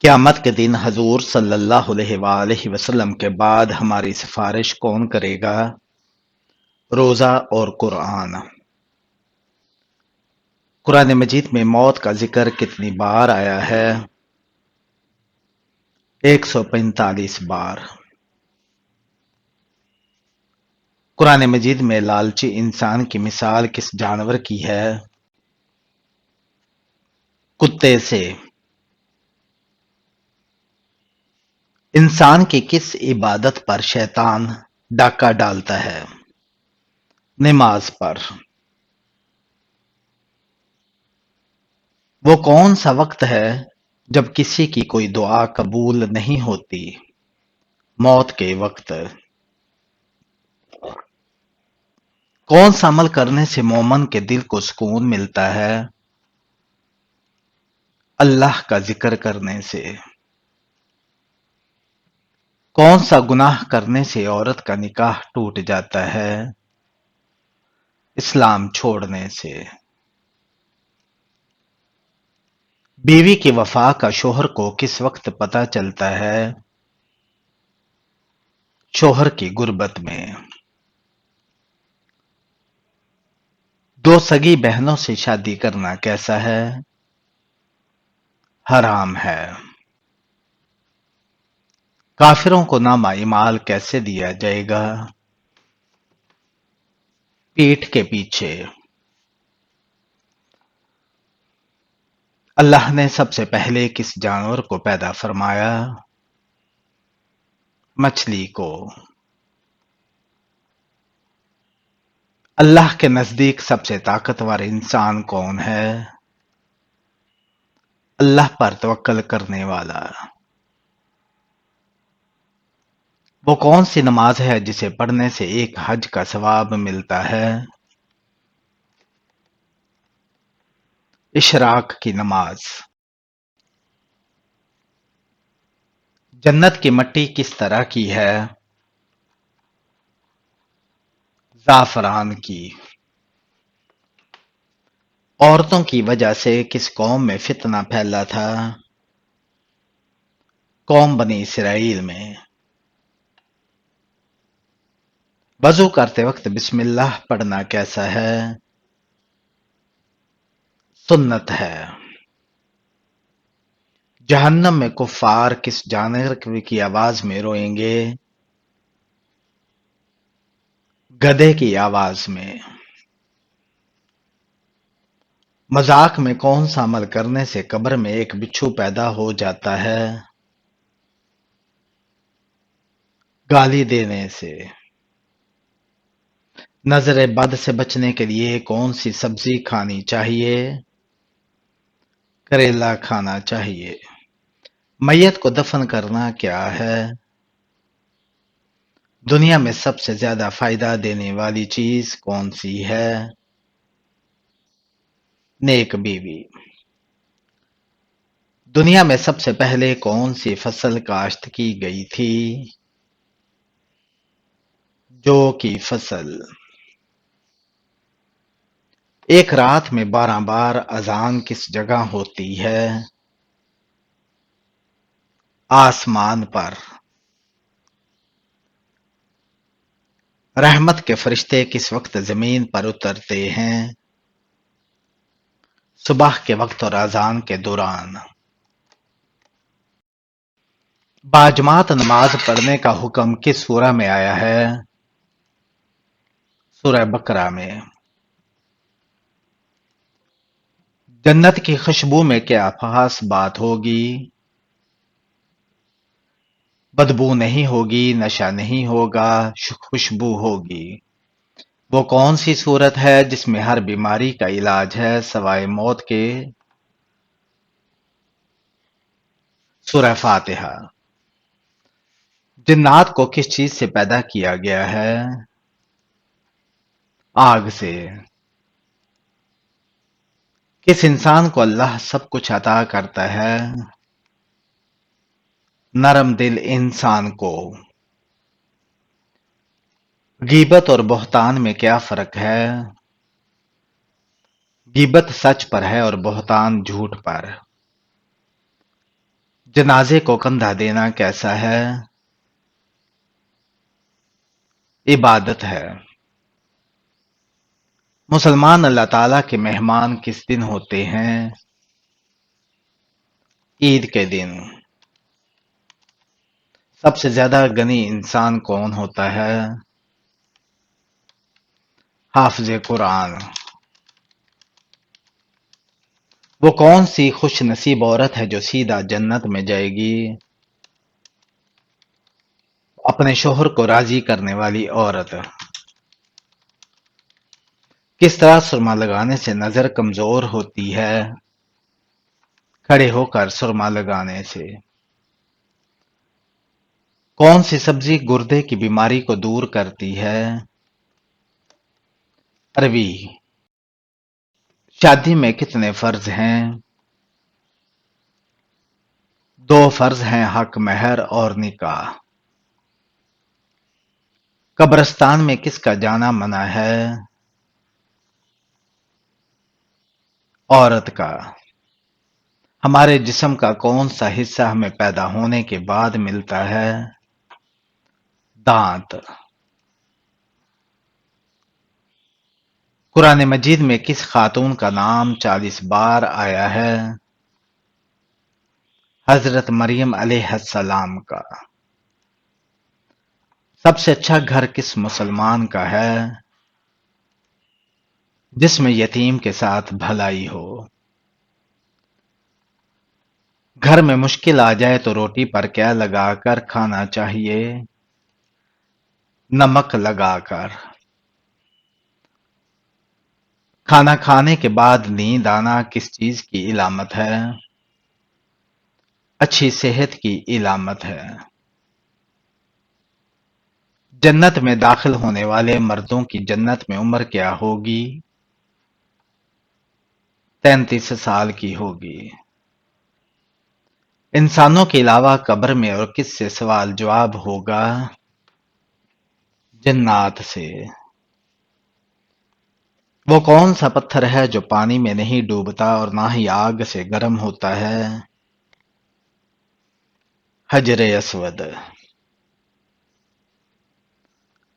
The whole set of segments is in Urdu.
قیامت کے دن حضور صلی اللہ علیہ وآلہ وسلم کے بعد ہماری سفارش کون کرے گا؟ روزہ اور قرآن۔ قرآن مجید میں موت کا ذکر کتنی بار آیا ہے؟ 145 بار۔ قرآن مجید میں لالچی انسان کی مثال کس جانور کی ہے؟ کتے سے۔ انسان کی کس عبادت پر شیطان ڈاکہ ڈالتا ہے؟ نماز پر۔ وہ کون سا وقت ہے جب کسی کی کوئی دعا قبول نہیں ہوتی؟ موت کے وقت۔ کون سا عمل کرنے سے مومن کے دل کو سکون ملتا ہے؟ اللہ کا ذکر کرنے سے۔ کون سا گناہ کرنے سے عورت کا نکاح ٹوٹ جاتا ہے؟ اسلام چھوڑنے سے۔ بیوی کی وفا کا شوہر کو کس وقت پتہ چلتا ہے؟ شوہر کی غربت میں۔ دو سگی بہنوں سے شادی کرنا کیسا ہے؟ حرام ہے۔ کافروں کو نامہ اعمال کیسے دیا جائے گا؟ پیٹھ کے پیچھے۔ اللہ نے سب سے پہلے کس جانور کو پیدا فرمایا؟ مچھلی کو۔ اللہ کے نزدیک سب سے طاقتور انسان کون ہے؟ اللہ پر توکل کرنے والا۔ وہ کون سی نماز ہے جسے پڑھنے سے ایک حج کا ثواب ملتا ہے؟ اشراق کی نماز۔ جنت کی مٹی کس طرح کی ہے؟ زعفران کی۔ عورتوں کی وجہ سے کس قوم میں فتنہ پھیلا تھا؟ قوم بنی اسرائیل میں۔ وضو کرتے وقت بسم اللہ پڑھنا کیسا ہے؟ سنت ہے۔ جہنم میں کفار کس جانور کی آواز میں روئیں گے؟ گدھے کی آواز میں۔ مذاق میں کون سا عمل کرنے سے قبر میں ایک بچھو پیدا ہو جاتا ہے؟ گالی دینے سے۔ نظر بد سے بچنے کے لیے کون سی سبزی کھانی چاہیے؟ کریلا کھانا چاہیے۔ میت کو دفن کرنا کیا ہے؟ دنیا میں سب سے زیادہ فائدہ دینے والی چیز کون سی ہے؟ نیک بیوی۔ دنیا میں سب سے پہلے کون سی فصل کاشت کی گئی تھی؟ جو کی فصل۔ ایک رات میں 12 بار اذان کس جگہ ہوتی ہے؟ آسمان پر۔ رحمت کے فرشتے کس وقت زمین پر اترتے ہیں؟ صبح کے وقت اور اذان کے دوران۔ باجماعت نماز پڑھنے کا حکم کس سورہ میں آیا ہے؟ سورہ بقرہ میں۔ جنت کی خوشبو میں کیا خاص بات ہوگی؟ بدبو نہیں ہوگی، نشہ نہیں ہوگا، خوشبو ہوگی۔ وہ کون سی صورت ہے جس میں ہر بیماری کا علاج ہے سوائے موت کے؟ سورہ فاتحہ۔ جنات کو کس چیز سے پیدا کیا گیا ہے؟ آگ سے۔ کس انسان کو اللہ سب کچھ عطا کرتا ہے؟ نرم دل انسان کو۔ غیبت اور بہتان میں کیا فرق ہے؟ غیبت سچ پر ہے اور بہتان جھوٹ پر۔ جنازے کو کندھا دینا کیسا ہے؟ عبادت ہے۔ مسلمان اللہ تعالیٰ کے مہمان کس دن ہوتے ہیں؟ عید کے دن۔ سب سے زیادہ غنی انسان کون ہوتا ہے؟ حافظ قرآن۔ وہ کون سی خوش نصیب عورت ہے جو سیدھا جنت میں جائے گی؟ اپنے شوہر کو راضی کرنے والی عورت۔ کس طرح سرما لگانے سے نظر کمزور ہوتی ہے؟ کھڑے ہو کر سرما لگانے سے۔ کون سی سبزی گردے کی بیماری کو دور کرتی ہے؟ اروی۔ شادی میں کتنے فرض ہیں؟ 2 فرض ہیں، حق مہر اور نکاح۔ قبرستان میں کس کا جانا منع ہے؟ عورت کا۔ ہمارے جسم کا کون سا حصہ ہمیں پیدا ہونے کے بعد ملتا ہے؟ دانت۔ قرآن مجید میں کس خاتون کا نام 40 بار آیا ہے؟ حضرت مریم علیہ السلام کا۔ سب سے اچھا گھر کس مسلمان کا ہے؟ جس میں یتیم کے ساتھ بھلائی ہو۔ گھر میں مشکل آ جائے تو روٹی پر کیا لگا کر کھانا چاہیے؟ نمک لگا کر۔ کھانا کھانے کے بعد نیند آنا کس چیز کی علامت ہے؟ اچھی صحت کی علامت ہے۔ جنت میں داخل ہونے والے مردوں کی جنت میں عمر کیا ہوگی؟ 33 سال کی ہوگی۔ انسانوں کے علاوہ قبر میں اور کس سے سوال جواب ہوگا؟ جنات سے۔ وہ کون سا پتھر ہے جو پانی میں نہیں ڈوبتا اور نہ ہی آگ سے گرم ہوتا ہے؟ حجر اسود۔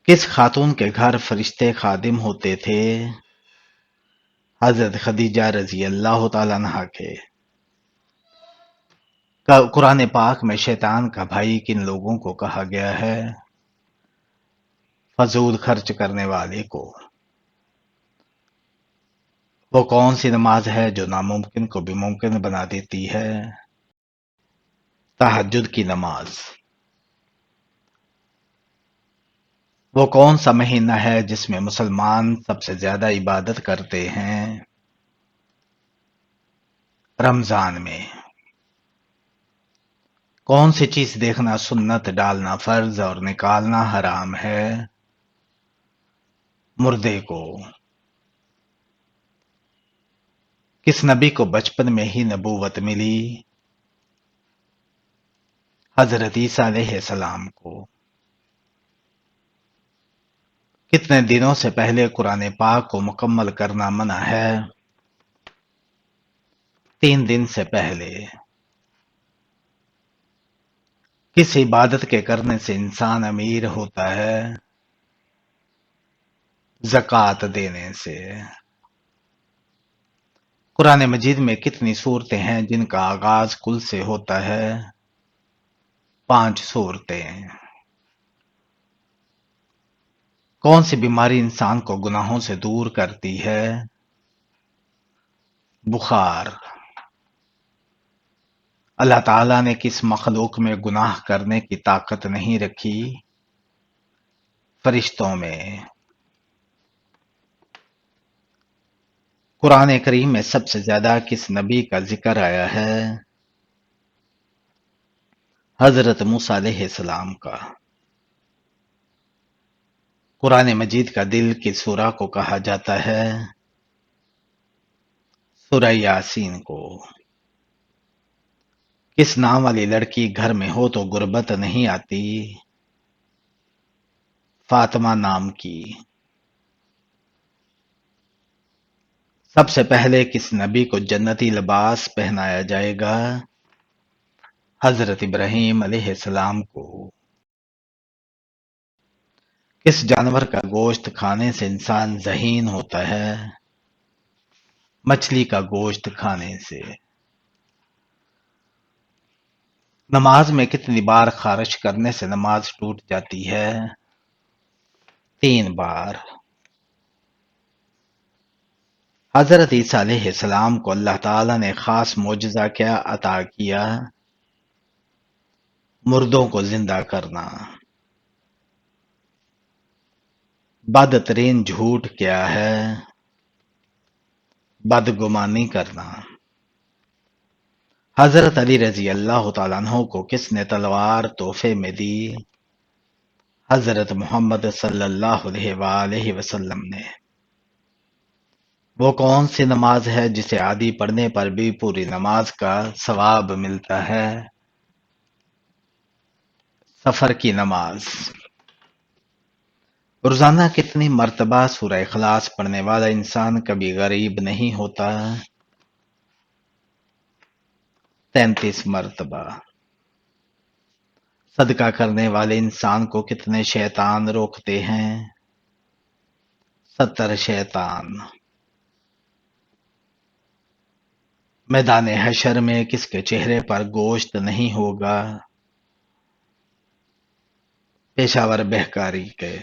کس خاتون کے گھر فرشتے خادم ہوتے تھے؟ حضرت خدیجہ رضی اللہ تعالیٰ عنہا کے۔ قرآن پاک میں شیطان کا بھائی کن لوگوں کو کہا گیا ہے؟ فضول خرچ کرنے والے کو۔ وہ کون سی نماز ہے جو ناممکن کو بھی ممکن بنا دیتی ہے؟ تہجد کی نماز۔ وہ کون سا مہینہ ہے جس میں مسلمان سب سے زیادہ عبادت کرتے ہیں؟ رمضان میں۔ کون سی چیز دیکھنا سنت، ڈالنا فرض اور نکالنا حرام ہے؟ مردے کو۔ کس نبی کو بچپن میں ہی نبوت ملی؟ حضرت عیسیٰ علیہ السلام کو۔ کتنے دنوں سے پہلے قرآن پاک کو مکمل کرنا منع ہے؟ 3 دن سے پہلے۔ کس عبادت کے کرنے سے انسان امیر ہوتا ہے؟ زکوٰۃ دینے سے۔ قرآن مجید میں کتنی صورتیں ہیں جن کا آغاز کل سے ہوتا ہے؟ 5 صورتیں۔ کون سی بیماری انسان کو گناہوں سے دور کرتی ہے؟ بخار۔ اللہ تعالیٰ نے کس مخلوق میں گناہ کرنے کی طاقت نہیں رکھی؟ فرشتوں میں۔ قرآن کریم میں سب سے زیادہ کس نبی کا ذکر آیا ہے؟ حضرت موسیٰ علیہ السلام کا۔ قرآن مجید کا دل کس سورہ کو کہا جاتا ہے؟ سورہ یاسین کو۔ کس نام والی لڑکی گھر میں ہو تو غربت نہیں آتی؟ فاطمہ نام کی۔ سب سے پہلے کس نبی کو جنتی لباس پہنایا جائے گا؟ حضرت ابراہیم علیہ السلام کو کس جانور کا گوشت کھانے سے انسان ذہین ہوتا ہے؟ مچھلی کا گوشت کھانے سے۔ نماز میں کتنی بار خارش کرنے سے نماز ٹوٹ جاتی ہے؟ 3 بار۔ حضرت عیسیٰ علیہ السلام کو اللہ تعالیٰ نے خاص معجزہ کیا عطا کیا؟ مردوں کو زندہ کرنا۔ بدترین جھوٹ کیا ہے؟ بدگمانی کرنا۔ حضرت علی رضی اللہ تعالیٰ عنہ کو کس نے تلوار تحفے میں دی؟ حضرت محمد صلی اللہ علیہ وآلہ وسلم نے۔ وہ کون سی نماز ہے جسے عادی پڑھنے پر بھی پوری نماز کا ثواب ملتا ہے؟ سفر کی نماز۔ روزانہ کتنی مرتبہ سورہ اخلاص پڑھنے والا انسان کبھی غریب نہیں ہوتا؟ 33 مرتبہ۔ صدقہ کرنے والے انسان کو کتنے شیطان روکتے ہیں؟ 70 شیطان۔ میدان حشر میں کس کے چہرے پر گوشت نہیں ہوگا؟ پیشاور بہکاری کے۔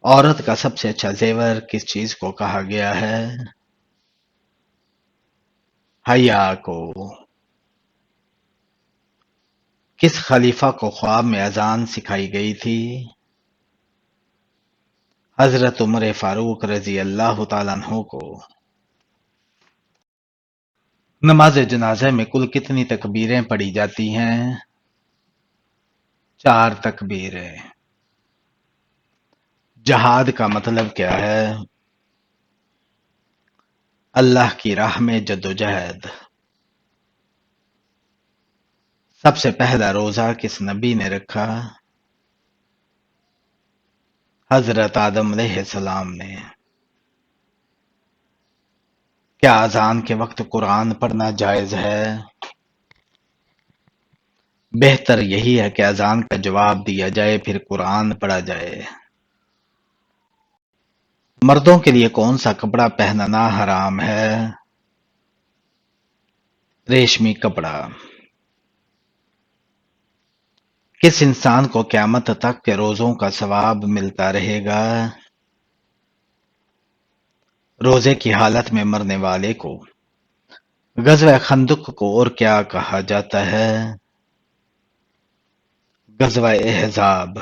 عورت کا سب سے اچھا زیور کس چیز کو کہا گیا ہے؟ حیا کو۔ کس خلیفہ کو خواب میں اذان سکھائی گئی تھی؟ حضرت عمر فاروق رضی اللہ تعالیٰ عنہ کو۔ نماز جنازہ میں کل کتنی تکبیریں پڑھی جاتی ہیں؟ 4 تکبیریں۔ جہاد کا مطلب کیا ہے؟ اللہ کی راہ میں جدوجہد۔ سب سے پہلا روزہ کس نبی نے رکھا؟ حضرت آدم علیہ السلام نے۔ کیا اذان کے وقت قرآن پڑھنا جائز ہے؟ بہتر یہی ہے کہ اذان کا جواب دیا جائے پھر قرآن پڑھا جائے۔ مردوں کے لیے کون سا کپڑا پہننا حرام ہے؟ ریشمی کپڑا۔ کس انسان کو قیامت تک کے روزوں کا ثواب ملتا رہے گا؟ روزے کی حالت میں مرنے والے کو۔ غزوہ خندق کو اور کیا کہا جاتا ہے؟ غزوہ احزاب۔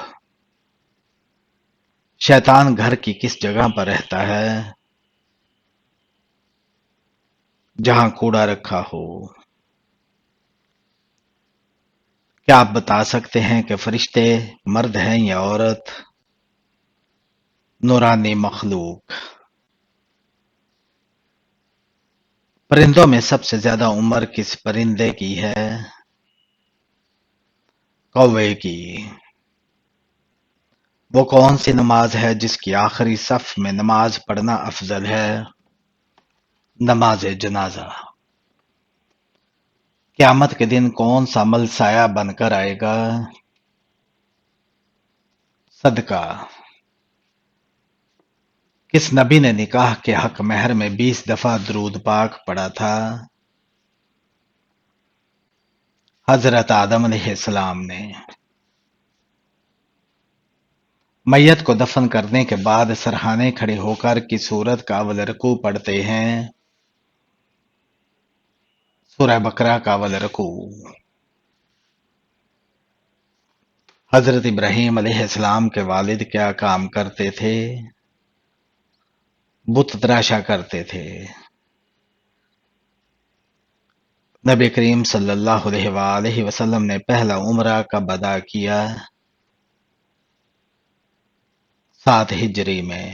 شیطان گھر کی کس جگہ پر رہتا ہے؟ جہاں کوڑا رکھا ہو۔ کیا آپ بتا سکتے ہیں کہ فرشتے مرد ہیں یا عورت؟ نورانی مخلوق۔ پرندوں میں سب سے زیادہ عمر کس پرندے کی ہے؟ کوے کی۔ وہ کون سی نماز ہے جس کی آخری صف میں نماز پڑھنا افضل ہے؟ نماز جنازہ۔ قیامت کے دن کون سا عمل سایہ بن کر آئے گا؟ صدقہ۔ کس نبی نے نکاح کے حق مہر میں 20 دفعہ درود پاک پڑھا تھا؟ حضرت آدم علیہ السلام نے۔ میت کو دفن کرنے کے بعد سرہانے کھڑے ہو کر کی سورت کا اول رکوع پڑھتے ہیں؟ سورہ بقرہ کا اول رکوع۔ حضرت ابراہیم علیہ السلام کے والد کیا کام کرتے تھے؟ بت تراشا کرتے تھے۔ نبی کریم صلی اللہ علیہ وآلہ وسلم نے پہلا عمرہ کب ادا کیا؟ 7 ہجری میں۔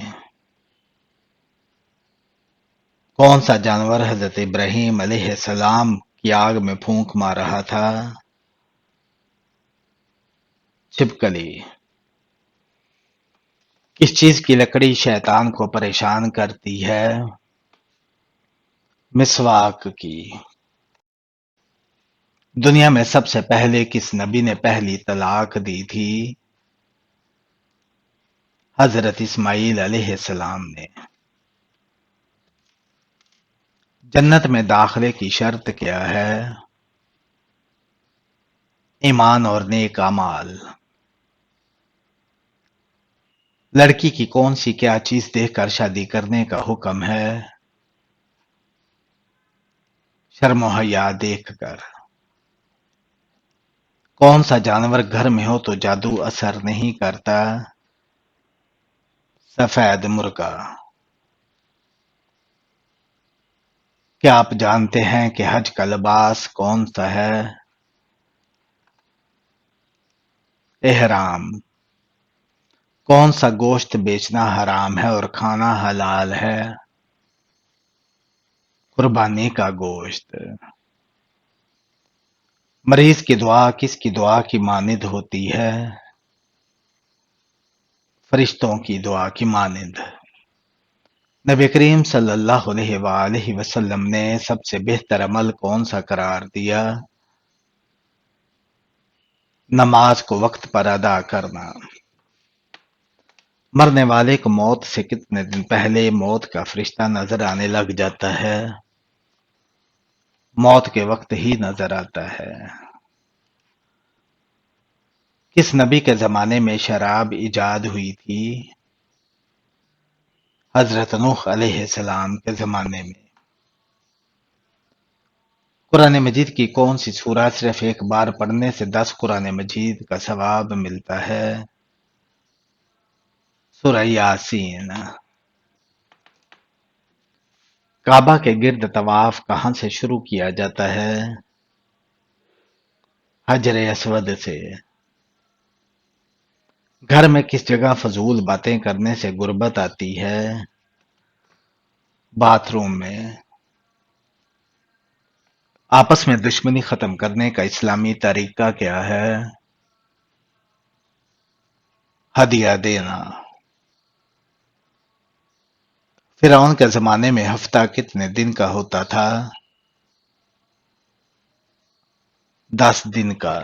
کون سا جانور حضرت ابراہیم علیہ السلام کی آگ میں پھونک مار رہا تھا؟ چھپکلی۔ کس چیز کی لکڑی شیطان کو پریشان کرتی ہے؟ مسواک کی۔ دنیا میں سب سے پہلے کس نبی نے پہلی طلاق دی تھی؟ حضرت اسماعیل علیہ السلام نے۔ جنت میں داخلے کی شرط کیا ہے؟ ایمان اور نیک اعمال۔ لڑکی کی کون سی کیا چیز دیکھ کر شادی کرنے کا حکم ہے؟ شرم و حیا دیکھ کر۔ کون سا جانور گھر میں ہو تو جادو اثر نہیں کرتا؟ سفید مرغا۔ کیا آپ جانتے ہیں کہ حج کا لباس کون سا ہے؟ احرام۔ کون سا گوشت بیچنا حرام ہے اور کھانا حلال ہے؟ قربانی کا گوشت۔ مریض کی دعا کس کی دعا کی مانند ہوتی ہے؟ فرشتوں کی دعا کی مانند۔ نبی کریم صلی اللہ علیہ وآلہ وسلم نے سب سے بہتر عمل کون سا قرار دیا؟ نماز کو وقت پر ادا کرنا۔ مرنے والے کو موت سے کتنے دن پہلے موت کا فرشتہ نظر آنے لگ جاتا ہے؟ موت کے وقت ہی نظر آتا ہے۔ کس نبی کے زمانے میں شراب ایجاد ہوئی تھی؟ حضرت نوح علیہ السلام کے زمانے میں۔ قرآن مجید کی کون سی سورہ صرف ایک بار پڑھنے سے 10 قرآن مجید کا ثواب ملتا ہے؟ سورہ یاسین۔ کعبہ کے گرد طواف کہاں سے شروع کیا جاتا ہے؟ حجر اسود سے۔ گھر میں کس جگہ فضول باتیں کرنے سے غربت آتی ہے؟ باتھ روم میں۔ آپس میں دشمنی ختم کرنے کا اسلامی طریقہ کیا ہے؟ ہدیہ دینا۔ فرعون کے زمانے میں ہفتہ کتنے دن کا ہوتا تھا؟ 10 دن کا۔